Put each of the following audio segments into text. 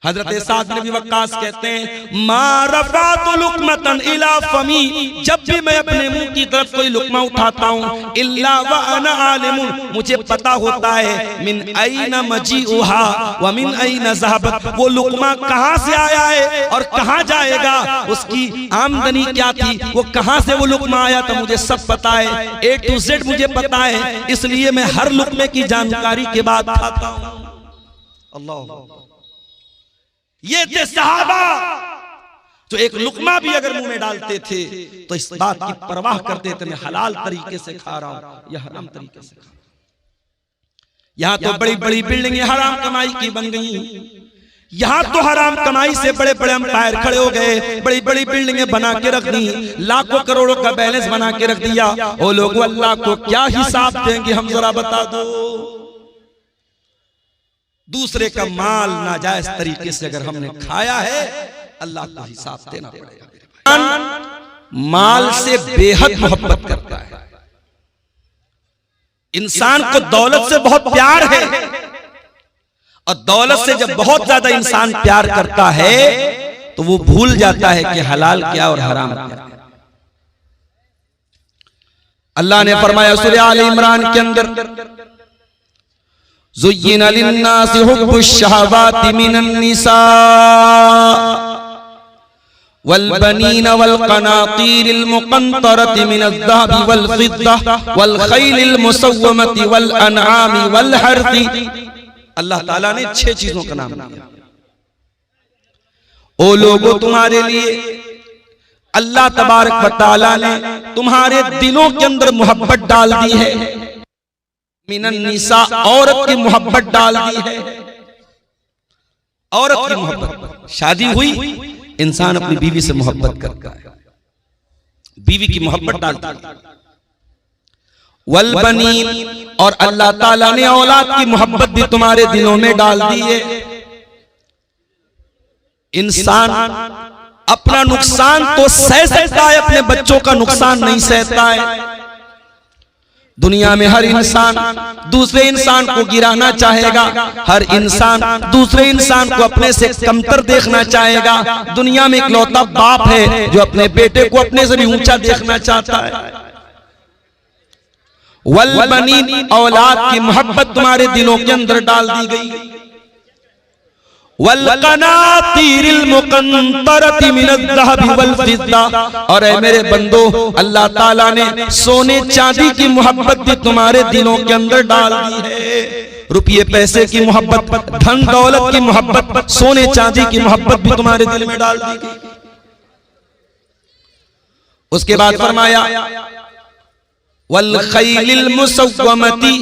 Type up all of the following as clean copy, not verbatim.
हजरत साद बिन अबी वक्कास कहते हैं मा रफ़अतु लुक़मतन इला फमी, जब भी मैं अपने मुंह की तरफ कोई लुक़मा उठाता हूँ इल्ला व अना आलिमुन, मुझे पता होता है मिन ऐना मजीउहा व मिन ऐना ज़हबत, वो लुक़मा कहाँ से आया है और कहाँ जाएगा, उसकी आमदनी क्या थी, वो कहाँ से वो लुक़मा आया था, मुझे सब पता है, A to Z मुझे पता है, इसलिए मैं हर लुक़मे की जानकारी के बाद खाता हूँ। अल्लाह, ये थे सहाबा जो एक लुकमा भी अगर मुंह में डालते थे तो इस बात की परवाह करते थे मैं हलाल तरीके से खा रहा हूं या हराम तरीके से खा रहा हूं। यहां तो बड़ी बड़ी बिल्डिंगें हराम कमाई की बन गई, यहां तो हराम कमाई से बड़े बड़े अंपायर खड़े हो गए, बड़ी बड़ी बिल्डिंगें बना के रख दी, लाखों करोड़ों का बैलेंस बना के रख दिया। वो लोग अल्लाह को क्या हिसाब देंगे, हम जरा बता दो। दूसरे का माल नाजायज तरीके से अगर हमने खाया है अल्लाह को हिसाब देना पड़ेगा। माल से बेहद मोहब्बत करता है, इंसान को दौलत से बहुत प्यार है, और दौलत से जब बहुत ज्यादा इंसान प्यार करता है तो वो भूल जाता है कि हलाल क्या और हराम क्या। अल्लाह ने फरमाया सूरह आल इमरान के अंदर ज़ुय्यिना लिन्नासि हुब्बुश शहवाति मिनन निसा वल बनीना वल क़नातीरिल मुक़ंतरति मिनज़ ज़हबि वल फ़िद्दा वल ख़ैलिल मुसव्वमति वल अनआमि वल हर्थि। अल्लाह ताला ने 6 चीजों का नाम दिया। ओ लोगों, तुम्हारे लिए अल्लाह तबारक व तआला ने तुम्हारे दिलों के अंदर मोहब्बत डाल दी है। मिनन निसा, औरत की मोहब्बत डाल दी है। औरत की मोहब्बत, शादी हुई, इंसान अपनी बीवी से मोहब्बत करता है, बीवी की मोहब्बत डालता है। वल बनीन, और अल्लाह ताला ने औलाद की मोहब्बत भी तुम्हारे दिलों में डाल दी है। इंसान अपना नुकसान तो सह सकता है, अपने बच्चों का नुकसान नहीं सहता है। दुनिया में हर इंसान दूसरे इंसान को गिराना चाहेगा, हर इंसान दूसरे इंसान को अपने से कमतर देखना चाहेगा। दुनिया में इकलौता बाप है जो अपने बेटे को अपने से भी ऊंचा देखना चाहता है। वल बनीन, औलाद की मोहब्बत तुम्हारे दिलों के अंदर डाल दी गई। वल क़नातीरिल मुक़ंतरति मिनज़ ज़हबि वल फ़िद्दा, और ऐ मेरे बंदो, अल्लाह ताला ने सोने चांदी की मोहब्बत भी तुम्हारे दिलों के अंदर डाल दी है। रुपये पैसे की मोहब्बत, धन दौलत की मोहब्बत, सोने चांदी की मोहब्बत भी तुम्हारे दिल में डाल दी गई। उसके बाद फरमाया वल ख़ैलिल मुसव्वमति,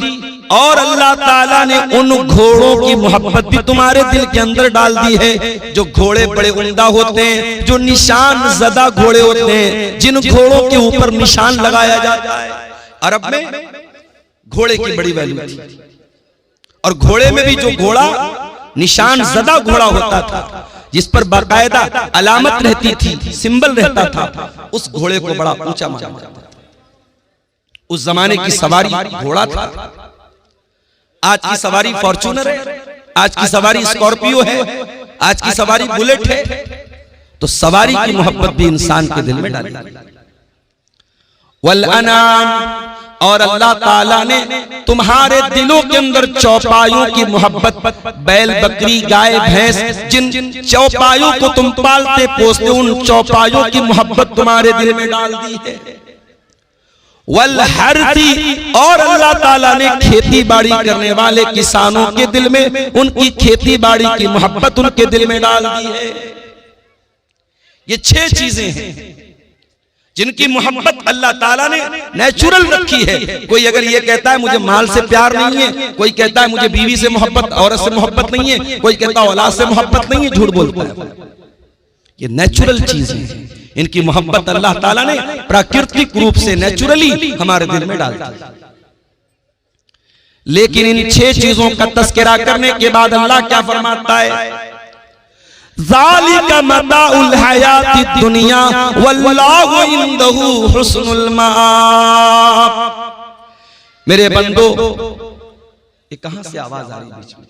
और अल्लाह ताला ने उन घोड़ों की मोहब्बत भी तुम्हारे दिल के अंदर डाल दी है जो घोड़े बड़े उम्दा होते हैं, जो निशान ज़दा घोड़े होते हैं, जिन घोड़ों के ऊपर निशान लगाया जाता है। अरब में घोड़े की बड़ी वैल्यू थी, और घोड़े में भी जो घोड़ा निशान ज़दा घोड़ा होता था, जिस पर बाकायदा अलामत रहती थी, सिंबल रहता था, उस घोड़े को बड़ा ऊंचा माना जाता था। उस जमाने की सवारी घोड़ा था। आज की सवारी फॉर्च्यूनर है, आज की सवारी स्कॉर्पियो है, आज की सवारी बुलेट है। तो सवारी की मोहब्बत भी इंसान के दिल में डाली। वल अनाम, और अल्लाह ताला ने तुम्हारे दिलों के अंदर चौपायों की मोहब्बत, बैल बकरी गाय भैंस, जिन चौपायों को तुम पालते पोसते, उन चौपायों की मोहब्बत तुम्हारे दिल में डाल दी है। वल हर्थी, और अल्लाह ताला ने खेती बाड़ी करने वाले किसानों के दिल में उनकी खेती बाड़ी की मोहब्बत उनके दिल में डाल दी है। ये 6 चीजें हैं जिनकी मोहब्बत अल्लाह ताला ने नेचुरल रखी है। कोई अगर ये कहता है मुझे माल से प्यार नहीं है, कोई कहता है मुझे बीवी से मोहब्बत, औरत से मोहब्बत नहीं है, कोई कहता है औलाद से मोहब्बत नहीं है, झूठ बोलता है। ये नेचुरल चीजें हैं, इनकी मोहब्बत अल्लाह ताला ने प्राकृतिक रूप से नेचुरली हमारे दिल में डाल दी। लेकिन इन 6 चीजों का तस्करा करने के बाद अल्लाह क्या फरमाता है, ज़ालिका मताउल हयातिद दुनिया वल्लाहु इंदहु हुस्नुल माआब। मेरे बंदो, ये कहां से आवाज आ रही है बीच में?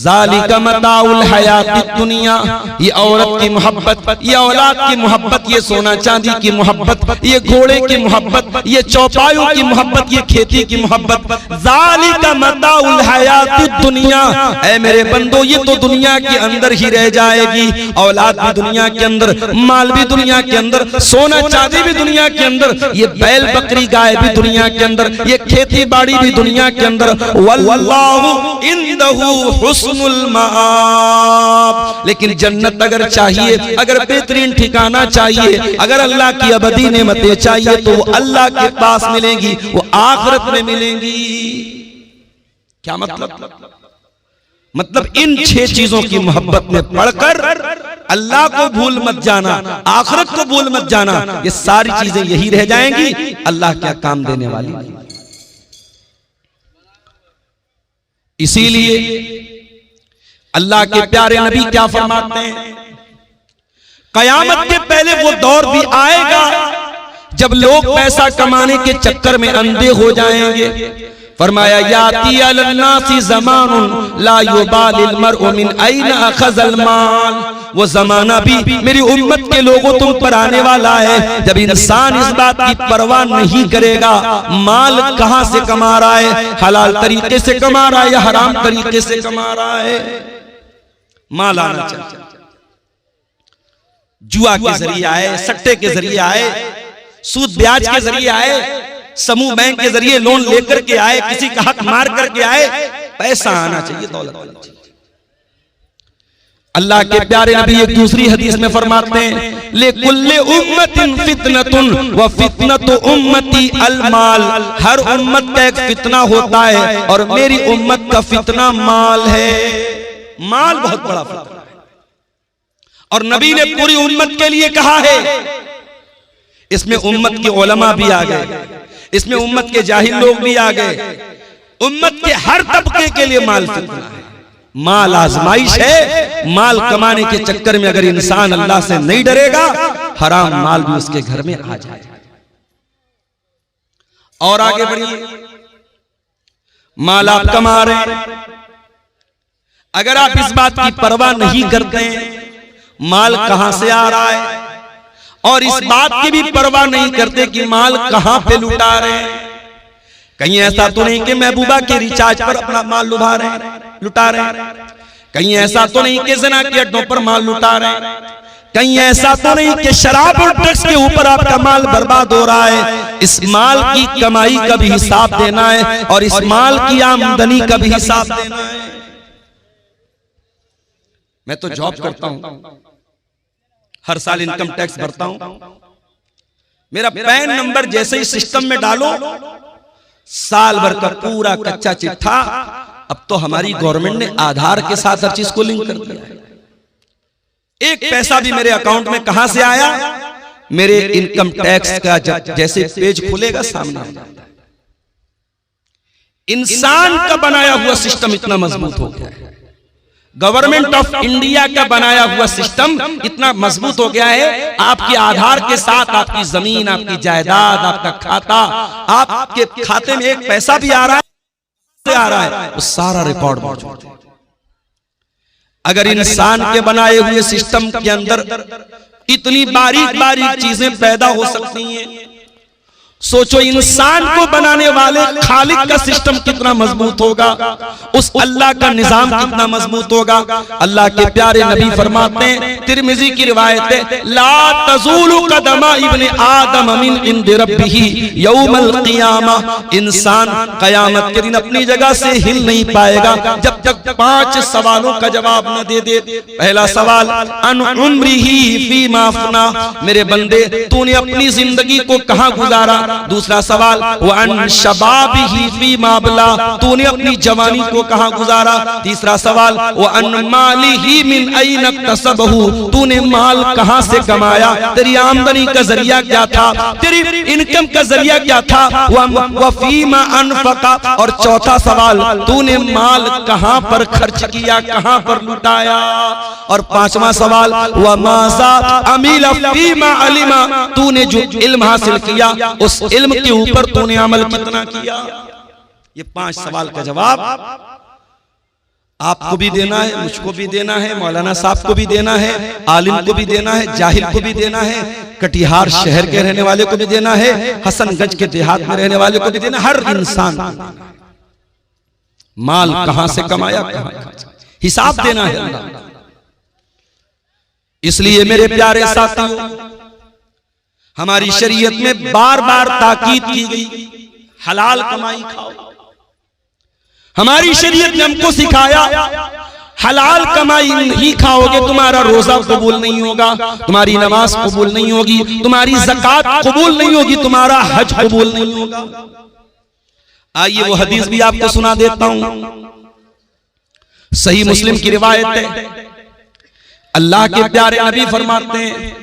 ज़ालिका मताउल हयातिद दुनिया, ये औरत की मोहब्बत, ये औलाद की मोहब्बत, ये सोना चांदी की मोहब्बत, ये घोड़े की मोहब्बत, ये चौपायों की मोहब्बत, ये खेती की मोहब्बत। ज़ालिका मताउल हयातिद दुनिया, ऐ मेरे बंदो ये तो दुनिया के अंदर ही रह जाएगी। औलाद भी दुनिया के अंदर, माल भी दुनिया के अंदर, सोना चांदी भी दुनिया के अंदर, ये बैल बकरी गाय भी दुनिया के अंदर, ये खेती बाड़ी भी दुनिया के अंदर। वल्लाहु इंदहु हुस्नुल माआब, लेकिन जन्नत अगर चाहिए, अगर बेहतरीन ठिकाना चाहिए, अगर अल्लाह की अबदी नेमतें चाहिए तो वो अल्लाह के पास मिलेंगी, वो आखिरत में मिलेंगी। क्या मतलब इन 6 चीजों की मोहब्बत में पढ़कर अल्लाह को भूल मत जाना, आखिरत को भूल मत जाना, ये सारी चीजें यही रह जाएंगी, अल्लाह क्या काम देने वाली। इसीलिए अल्लाह के प्यारे नबी क्या फरमाते हैं, कयामत के पहले वो दौर भी आएगा जब लोग पैसा कमाने के चक्कर में अंधे हो जाएंगे। फरमाया याती अलन्नासी ज़मानुन ला युबालिल मर्उ मिन ऐना अखज़ल माल, वो जमाना भी मेरी उम्मत के लोगों तुम पर आने वाला है जब इंसान इस बात की परवाह नहीं करेगा माल कहां से कमा रहा है, हलाल तरीके से कमा रहा है या हराम तरीके से कमा रहा है। माल आना चाहिए, जुआ के जरिए आए, सट्टे के जरिए आए, सूद ब्याज के जरिए आए, समूह बैंक के जरिए लोन लेकर के आए, किसी का हक मार करके आए, पैसा आना चाहिए, दौलत आना चाहिए। अल्लाह के प्यारे नबी एक दूसरी हदीस में फरमाते हैं ले कुल्ले उम्मतिन फितनतुन व फितनतु उम्मती अलमाल, हर उम्मत का एक फितना होता है और मेरी उम्मत का फितना माल है। माल बहुत बड़ा फितना है और नबी ने पूरी उम्मत के लिए कहा है। इसमें उम्मत के उलमा भी आ गए, इसमें उम्मत के जाहिल लोग भी आ गए, उम्मत के हर तबके के लिए माल फितना है। माल आजमाइश है, माल कमाने के चक्कर में अगर इंसान अल्लाह से नहीं डरेगा हराम माल भी उसके घर में आ जाएगा। और आगे बढ़िए, माल आप कमा रहे हैं, अगर आप इस बात की परवाह नहीं करते माल कहां से आ रहा है और इस बात की भी परवाह नहीं करते कि माल कहां पे लुटा रहे हैं, कहीं ऐसा तो नहीं कि महबूबा के रिचार्ज पर अपना माल लुटा रहे हैं, कहीं ऐसा तो नहीं कि ज़िना के अड्डों पर माल लुटा रहे हैं, कहीं ऐसा तो नहीं कि शराब और ड्रग्स के ऊपर आपका माल बर्बाद हो रहा है। इस माल की कमाई का भी हिसाब देना है और इस माल की आमदनी का भी हिसाब देना है। मैं तो जॉब करता हूं, हर साल इनकम टैक्स भरता हूं, मेरा पैन नंबर जैसे ही सिस्टम में डालो साल भर का पूरा कच्चा चिट्ठा, अब तो हमारी गवर्नमेंट ने आधार के साथ हर चीज को लिंक कर दिया है। एक पैसा भी मेरे अकाउंट में कहां से आया, मेरे इनकम टैक्स का जैसे पेज खुलेगा सामने आ जाता है। इंसान का बनाया हुआ सिस्टम इतना मजबूत हो गया है, गवर्नमेंट ऑफ इंडिया का बनाया हुआ सिस्टम इतना मजबूत हो गया है, आपके आधार के साथ आपकी जमीन, आपकी जायदाद, आपका खाता, आपके खाते में एक पैसा भी आ रहा है वो सारा रिकॉर्ड मौजूद है। अगर इंसान के बनाए हुए सिस्टम के अंदर इतनी बारीक बारीक चीजें पैदा हो सकती हैं, सोचो इंसान को बनाने वाले खालिक का सिस्टम कितना मजबूत होगा, उस अल्लाह का निजाम कितना मजबूत होगा। अल्लाह के प्यारे नबी फरमाते हैं, तिरमिजी की रिवायत है, ला तज़ूलु कदमा इब्ने आदम मिन इंदि रब्बिही यौमल क़ियामा, इंसान क़यामत के दिन अपनी जगह से हिल नहीं पाएगा जब तक 5 सवालों का जवाब न दे दे। पहला सवाल अन उम्रिही फीमा अफ़ना, मेरे बंदे तूने अपनी जिंदगी को कहां गुजारा। दूसरा सवाल वन शबाबिही फीमा अबला, तूने अपनी जवानी को कहां गुजारा। तीसरा सवाल वन मालिही मिन ऐन इक्तसबहु, तूने माल कहां से कमाया, तेरी आमदनी का जरिया क्या था, तेरी इनकम का जरिया क्या था। व फीमा अनफका, और चौथा सवाल तूने माल कहां पर खर्च किया, कहां पर लुटाया। और पांचवा सवाल व माज़ा अमिला फीमा अलिमा, तूने जो इल्म हासिल किया उस इल्म के ऊपर तूने अमल कितना किया। ये 5 सवाल का जवाब आपको भी देना है, मुझको भी देना है, मौलाना साहब को भी देना है, आलिम को भी देना है, जाहिल को भी देना है, कटिहार शहर के रहने वाले को भी देना है, हसनगंज के देहात में रहने वाले को भी देना, हर इंसान माल कहां से कमाया, हिसाब देना है अल्लाह। इसलिए मेरे प्यारे साथियों, हमारी शरीयत में बार बार ताकीद की गई, हलाल कमाई खाओ। हमारी शरीयत ने हमको सिखाया, हलाल कमाई नहीं खाओगे तुम्हारा रोजा कबूल नहीं होगा, तुम्हारी नमाज कबूल नहीं होगी, तुम्हारी ज़कात कबूल नहीं होगी, तुम्हारा हज कबूल नहीं होगा। आइए वो हदीस भी आपको सुना देता हूं, सही मुस्लिम की रिवायत है। अल्लाह के प्यारे नबी फरमाते हैं,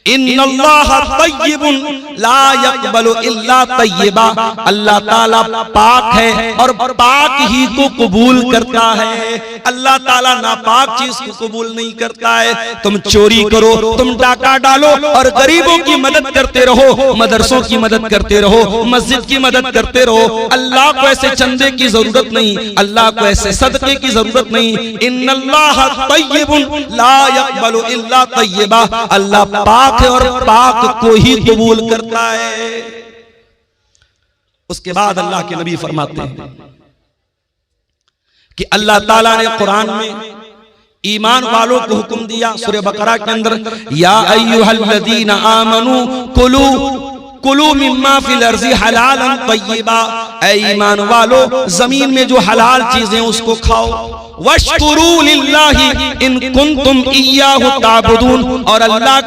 इन्नल्लाह तय्यिबुन ला यक़बलु इल्ला तय्यिबा, अल्लाह ताला पाक है और पाक ही को कबूल करता है। अल्लाह ताला नापाक चीज को कबूल नहीं करता है। तुम चोरी करो, तुम डाका डालो और गरीबों की मदद करते रहो, मदरसों की मदद करते रहो, मस्जिद की मदद करते रहो, अल्लाह को ऐसे चंदे की जरूरत नहीं, अल्लाह को ऐसे सदके की जरूरत नहीं। इन्नल्लाह तय्यिबुन ला यक़बलु इल्ला तय्यिबा, अल्लाह पाक है और पाक को ही कबूल करता है। उसके बाद अल्लाह के नबी फरमाते हैं कि अल्लाह ताला ने कुरान में ईमान वालों को हुक्म दिया, सूरह बकरा के अंदर, या अय्युहल्लज़ीना आमनू कुलू कुलू मिम्मा फिल अर्ज़ि हलालन तय्यिबा, ऐ ईमान वालो जमीन में जो हलाल चीजें उसको खाओ। वश्कुरू लिल्लाहि इन कुंतुम इय्याहु ताबुदून, और अल्लाह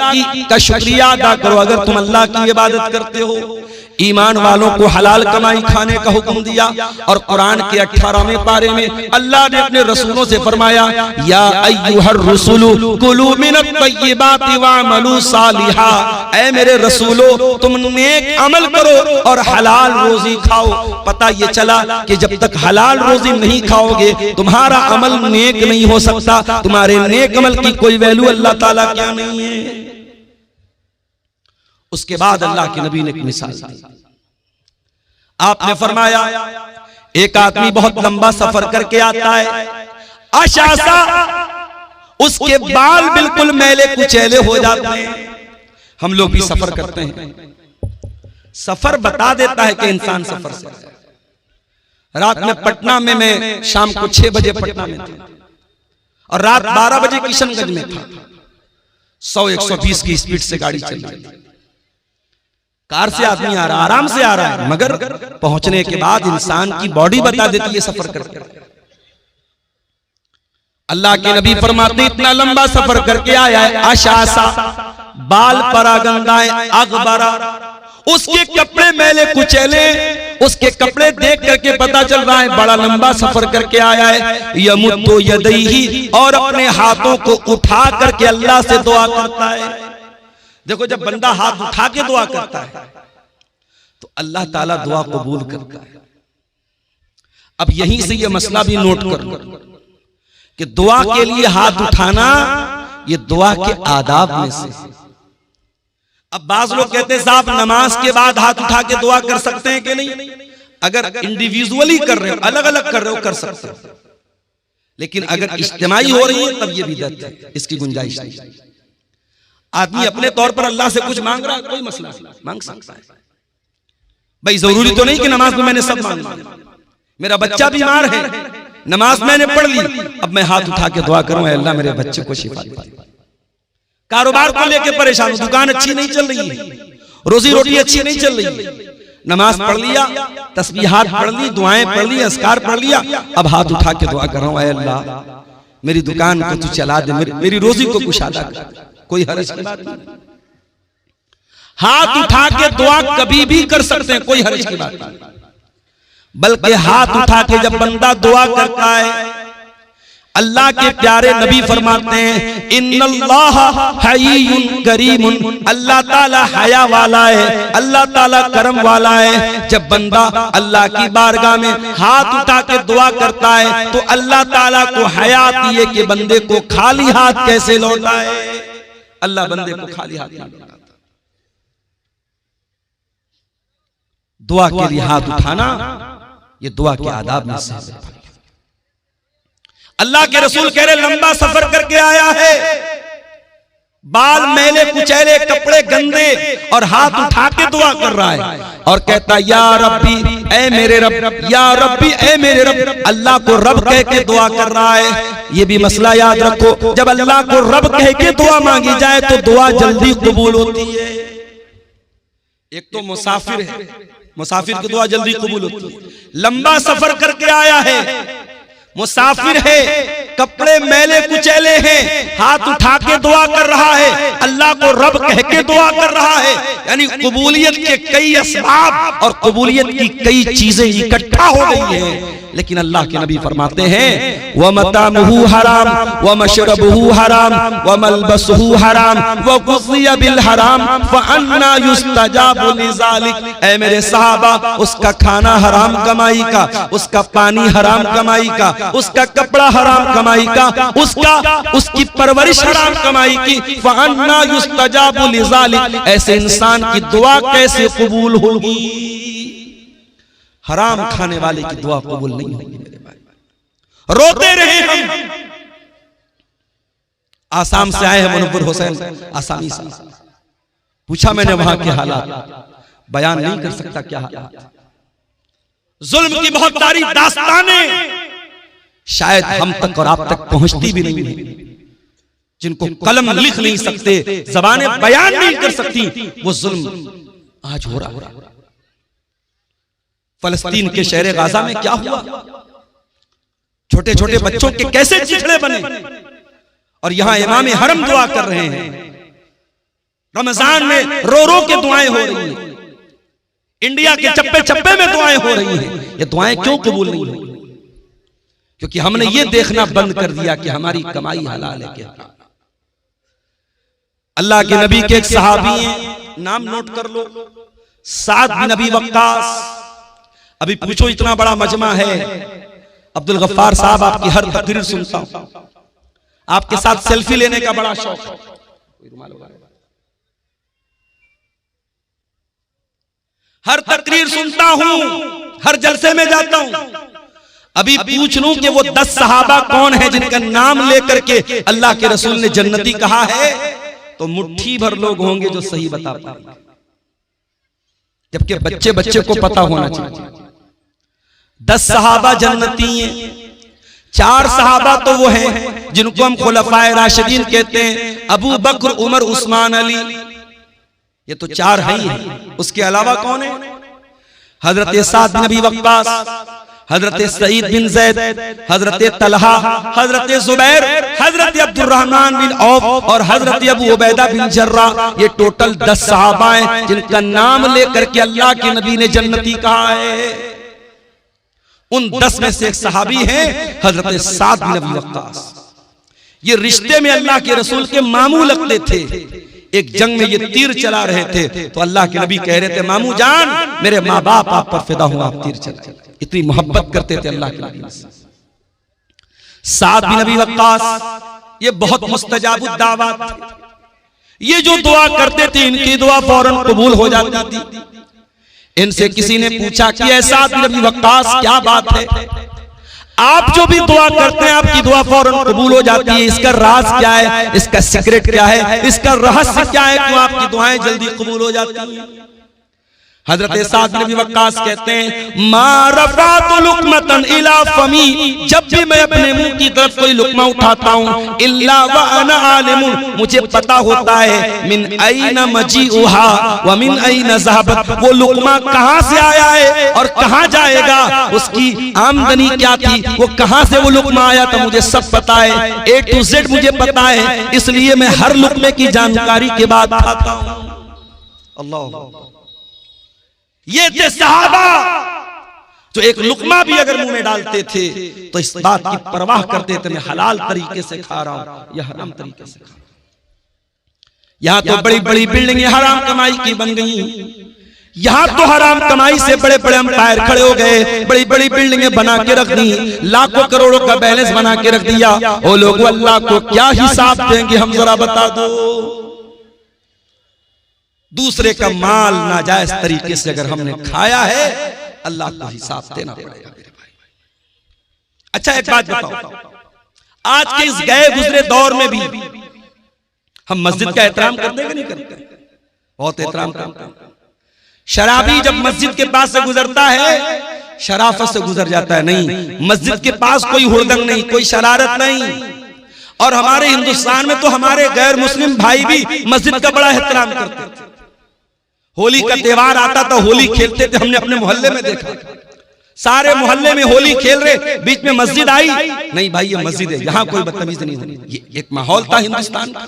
का शुक्रिया अदा करो अगर तुम अल्लाह की इबादत करते हो। ईमान वालों को हलाल कमाई खाने का हुक्म दिया। और कुरान के 18वें पारे में अल्लाह ने अपने रसूलों से फरमाया, या अय्युहर रसूलु कुलू मिनत तय्यिबाति वअमलू सालिहा, ऐ मेरे रसूलो तुम नेक अमल करो और हलाल रोजी खाओ। पता ये चला कि जब तक हलाल रोजी नहीं खाओगे तुम्हारा अमल नेक नहीं हो सकता, तुम्हारे नेक अमल की कोई वैल्यू अल्लाह ताला क्या नहीं है। उसके बाद अल्लाह के नबी ने एक मिसाल दी। आपने फरमाया, एक आदमी बहुत लंबा सफर करके आता है, अशासा, उसके बाल बिल्कुल मैले कुचैले हो जाते हैं। हम लोग भी सफर करते हैं, सफर बता देता है कि इंसान सफर से। रात में पटना में मैं शाम को 6 बजे पटना में था और रात 12 बजे किशनगंज में था। 100-120 की स्पीड से गाड़ी चल रही थी। कार से आदमी आ रहा, आराम से आ रहा है, मगर पहुंचने के बाद इंसान की बॉडी बता देती है सफर करके। अल्लाह के नबी फरमाते, इतना लंबा सफर करके आया है, आशासा, बाल परागंगाएं अगबरा, उसके कपड़े मैले कुचैले, उसके कपड़े देख करके पता चल रहा है बड़ा लंबा सफर करके आया है। यमुद्दु यदैहि, और अपने हाथों को उठा करके अल्लाह से दुआ करता है। देखो, जब बंदा हाथ उठा के दुआ करता है तो अल्लाह ताला दुआ कबूल करता है। अब यहीं से ये मसला भी नोट कर लो कि दुआ के लिए हाथ उठाना ये दुआ के आदाब में से। अब बाज लोग कहते हैं साहब नमाज के बाद हाथ उठा के दुआ कर सकते हैं कि नहीं? अगर इंडिविजुअली कर रहे हो, अलग अलग कर रहे हो, कर सकते हो, लेकिन अगर इज्तिमाई हो रही है तब ये बिदअत है, इसकी गुंजाइश नहीं। आदमी अपने तौर पर अल्लाह से कुछ मांग रहा है, कोई मसला नहीं, मांग सकता है भाई। जरूरी तो नहीं कि नमाज में मैंने सब मांगा। मेरा बच्चा बीमार है, नमाज मैंने पढ़ ली, अब मैं हाथ उठा के दुआ करूं, अल्लाह मेरे बच्चे को शिफा दे। कारोबार को लेकर परेशान, दुकान अच्छी नहीं चल रही है, रोजी रोटी अच्छी नहीं चल रही है, नमाज पढ़ लिया, तस्बीहात पढ़ ली, दुआएं पढ़ ली, अस्कार पढ़ लिया, अब हाथ उठा के दुआ कर रहा हूं, अल्लाह मेरी दुकान को तू चला दे, मेरी रोजी को कुशादा कर। कोई हर्ज की बात नहीं, हाथ उठा के दुआ कभी भी कर सकते हैं, कोई हर्ज की बात नहीं। बल्कि हाथ उठा के जब बंदा दुआ करता है, अल्लाह के प्यारे नबी फरमाते हैं, इन्नल्लाह हय्युन करीमुन, अल्लाह ताला हया वाला है, अल्लाह ताला करम वाला है। जब बंदा अल्लाह की बारगाह में हाथ उठा के दुआ करता है तो अल्लाह ताला को हया आती है कि बंदे को खाली हाथ कैसे लौटाए। अल्लाह बंदे को खाली हाथ नहीं लौटाता। दुआ के लिए हाथ उठाना ये दुआ के आदाब में से है। अल्लाह के रसूल कह रहे लंबा सफर करके आया है, बाल मैले कुचैले, कपड़े गंदे, और हाथ उठा के दुआ कर रहा है और कहता या रब्बी ऐ मेरे रब, या रब्बी ऐ मेरे रब। अल्लाह को रब कह के दुआ कर रहा है। ये भी मसला याद रखो, जब अल्लाह को रब कह के दुआ मांगी जाए तो दुआ जल्दी कबूल होती है। एक तो मुसाफिर है, मुसाफिर की दुआ जल्दी कबूल होती है। लंबा सफर करके आया है, मुसाफिर है, कपड़े मैले कुचैले हैं, हाथ उठा के दुआ कर रहा है, अल्लाह को रब कह के दुआ कर रहा है। यानी कबूलियत के कई असबाब और कबूलियत की कई चीजें इकट्ठा हो गई हैं। लेकिन अल्लाह के नबी फरमाते हैं व मतामुहु हराम व मशरबुहु हराम व मलबसुहु हराम व गुज़िया बिल हराम फअन्ना युस्तजाबु लिज़ालिक। ऐ मेरे सहाबा, उसका खाना हराम कमाई का, उसका पानी हराम कमाई का, उसका कपड़ा हराम कमाई का, उसकी परवरिश हराम कमाई की। फअन्ना युस्तजाबु लिज़ालिक। ऐसे इंसान की दुआ कैसे कबूल होगी? हराम खाने वाले की दुआ कबूल नहीं होगी मेरे भाई। रोते रहे हम। आसाम से आए हैं मुनव्वर हुसैन आसामी से, पूछा मैंने वहां के हालात, बयान नहीं कर सकता क्या हालात। जुल्म की बहुत सारी दास्तानें शायद हम तक और आप तक पहुंचती भी नहीं है। जिनको कलम लिख नहीं सकते, जबानें बयान नहीं कर सकती, वो जुल्म आज हो रहा। फलस्तीन के शहर गाजा में क्या हुआ? छोटे छोटे बच्चों के कैसे चिथड़े बने, और यहां इमाम हरम दुआ कर रहे हैं। रमजान में रो रो के दुआएं हो रही हैं, इंडिया के चप्पे चप्पे में दुआएं हो रही हैं। ये दुआएं क्यों कबूल नहीं हुई? क्योंकि हमने ये देखना बंद कर दिया कि हमारी कमाई हलाल है क्या। अल्लाह के नबी के एक सहाबी हैं, नाम नोट कर लो, साद बिन अबी वक्कास। अभी पूछो, इतना बड़ा मजमा है, अब्दुल गफ्फार साहब आपकी हर तकरीर सुनता हूं, आपके साथ सेल्फी लेने का बड़ा शौक है, हर तकरीर सुनता हूं, हर जलसे में जाता हूं। अभी पूछ लूं कि वो 10 सहाबा कौन है जिनका नाम लेकर के अल्लाह के रसूल ने जन्नती कहा है, तो मुट्ठी भर लोग होंगे जो सही बता पाएंगे, जबकि बच्चे बच्चे को पता होना चाहिए। 10 सहाबा जन्नती हैं। 4 सहाबा तो वो हैं जिनको हम खुलफाए राशिदीन कहते हैं, अबू बकर, उमर, उस्मान, अली। ये तो 4 हैं ही। उसके अलावा कौन है? हजरत साद बिन अबी वक्कास, हजरत सईद बिन जैद, हजरत तलहा, हजरत जुबैर, हजरत अब्दुर्रहमान बिन औफ और हजरत अबू उबैदा बिन जर्रा। ये टोटल 10 सहाबा हैं जिनका नाम लेकर के अल्लाह के नबी ने जन्नती कहा है। उन 10 में से एक सहाबी हैं हजरत साद बिन अबी वक्कास। ये रिश्ते में अल्लाह के रसूल के मामू लगते थे। एक जंग में ये तीर चला रहे थे तो अल्लाह के नबी कह रहे थे, मामू जान, मेरे माँ बाप आप पर फिदा हुआ, आप तीर चलाए। इतनी मोहब्बत करते थे अल्लाह के नबी से। साद बिन अबी वक्कास ये बहुत मुस्तजाबुद दावत थे। ये जो दुआ करते थे इनकी दुआ फौरन कबूल हो जाती थी। इनसे किसी ने पूछा कि ऐसा बिन अबी वक्कास क्या बात है, आप जो भी दुआ करते हैं आपकी दुआ फौरन कबूल हो जाती है, इसका राज क्या है, इसका सीक्रेट क्या है, इसका रहस्य क्या है, क्यों आपकी दुआएं जल्दी कबूल हो जाती हैं? हजरत साद बिन अबी वक्कास कहते हैं, मा रफ़अतु लुक़मतन इला फमी, जब भी मैं अपने मुंह की तरफ कोई लुक़मा उठाता हूं, इल्ला व अना आलिमुन, मुझे पता होता है, मिन ऐना मजीउहा व मिन ऐना ज़हबत, वो लुक़मा कहां से आया है और कहां जाएगा, उसकी आमदनी क्या थी, वो कहां से वो लुक़मा आया था, मुझे सब पता है, A to Z मुझे पता है, इसलिए मैं हर लुक़मे की जानकारी के बाद खाता हूं। अल्लाह, ये थे सहाबा जो एक लुकमा भी अगर मुंह में डालते थे तो इस बात की परवाह करते थे, मैं हलाल तरीके से खा रहा हूं या हराम तरीके से खा रहा हूं। यहां तो बड़ी बड़ी बिल्डिंगें हराम कमाई की बन गई। यहां तो हराम कमाई से बड़े बड़े अंपायर खड़े हो गए, बड़ी बड़ी बिल्डिंगें बना के रख दी, लाखों करोड़ों का बैलेंस बना के रख दिया। वो लोग अल्लाह को क्या हिसाब देंगे, हम जरा बता दो। दूसरे का माल नाजायज तरीके से अगर हमने खाया है, अल्लाह को हिसाब देना पड़ेगा मेरे भाई। अच्छा एक बात बताओ, आज के इस गए गुजरे दौर में भी हम मस्जिद का एहतराम करते हैं कि नहीं करते? बहुत एहतराम करते हैं। शराबी जब मस्जिद के पास से गुजरता है शराफत से गुजर जाता है, नहीं, मस्जिद के पास कोई हुड़दंग नहीं, कोई शरारत नहीं। और हमारे हिंदुस्तान में तो हमारे गैर मुस्लिम भाई भी मस्जिद का बड़ा एहतराम करते थे। होली का त्योहार आता था, होली खेलते थे, हमने अपने मोहल्ले में देखा, सारे मोहल्ले में होली खेल रहे, बीच में मस्जिद आई, नहीं भाई ये मस्जिद है, यहाँ कोई बदतमीज नहीं होनी। ये एक माहौल था हिंदुस्तान का।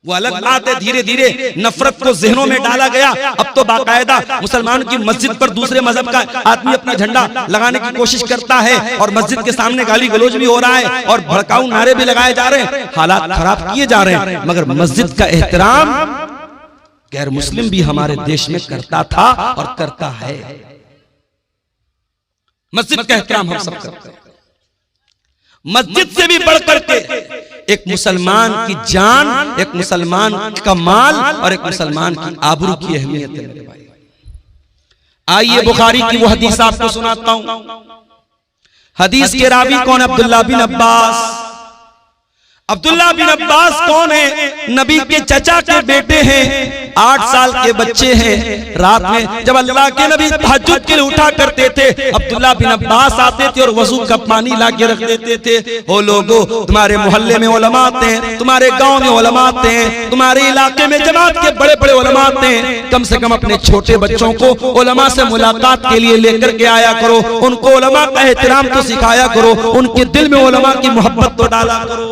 वो अलग बात है, धीरे धीरे नफरत को जहनों में डाला गया। अब तो बाकायदा मुसलमान की मस्जिद पर दूसरे मजहब का आदमी अपना झंडा लगाने की कोशिश करता है और मस्जिद के सामने गाली गलौज भी हो रहा है और भड़काऊ नारे भी लगाए जा रहे हैं, हालात खराब किए जा रहे हैं। मगर मस्जिद का एहतराम गैर मुस्लिम भी हमारे देश में करता था और करता है। मस्जिद का एहतराम हम सब करते हैं। मस्जिद से भी बढ़कर के एक मुसलमान की जान, एक मुसलमान का माल और एक मुसलमान की आबरू की अहमियत है मेरे भाई। आइए बुखारी की वो हदीस आपको सुनाता हूं। हदीस के रावी कौन? अब्दुल्ला बिन अब्बास। अब्दुल्ला बिन अब्बास कौन है? नबी के चचा के बेटे हैं, 8 साल के बच्चे हैं। रात में जब अल्लाह के नबी तहज्जुद के लिए उठा करते थे, अब्दुल्ला बिन अब्बास आते थे और वजू का पानी ला के रख देते थे। ओ लोगो, तुम्हारे मोहल्ले में उलमा आते हैं, तुम्हारे गांव में उलमा आते हैं, तुम्हारे इलाके में जमात के बड़े बड़े उलमा आते हैं, कम से कम अपने छोटे बच्चों को उलमा से मुलाकात के लिए लेकर के आया करो, उनको उलमा का एहतराम तो सिखाया करो, उनके दिल में उलमा की मोहब्बत तो डाला करो।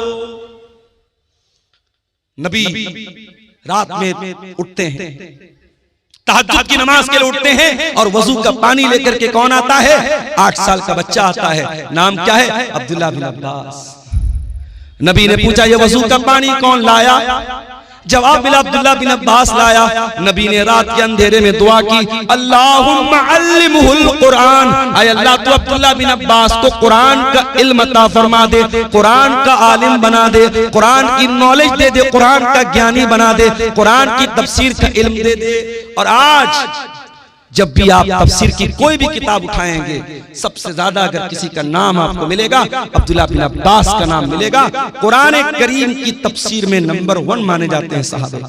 नबी रात में उठते हैं, तहज्जुद की नमाज के लिए उठते हैं और वजू का पानी लेकर के कौन आता है? 8 साल का बच्चा आता है। नाम क्या है? अब्दुल्ला बिन अब्बास। नबी ने पूछा ये वजू का पानी कौन लाया? जवाब मिला अब्दुल्ला बिन अब्बास लाया। नबी ने रात के अंधेरे में दुआ की, अल्लाहुम्मा अल्लिमहुल कुरान, आय अल्लाह तू अब्दुल्ला बिन अब्बास को कुरान का इल्म अता फरमा दे, कुरान का आलिम बना दे, कुरान की नॉलेज दे दे, कुरान का ज्ञानी बना दे, कुरान की तफसीर का इल्म दे दे। और आज जब भी आप तफसीर की कोई भी किताब उठाएंगे, सबसे ज्यादा अगर किसी का नाम आपको मिलेगा, अब्दुल्ला बिन अब्बास का नाम मिलेगा। कुरान करीम की तफसीर में नंबर 1 माने जाते हैं सहाबा।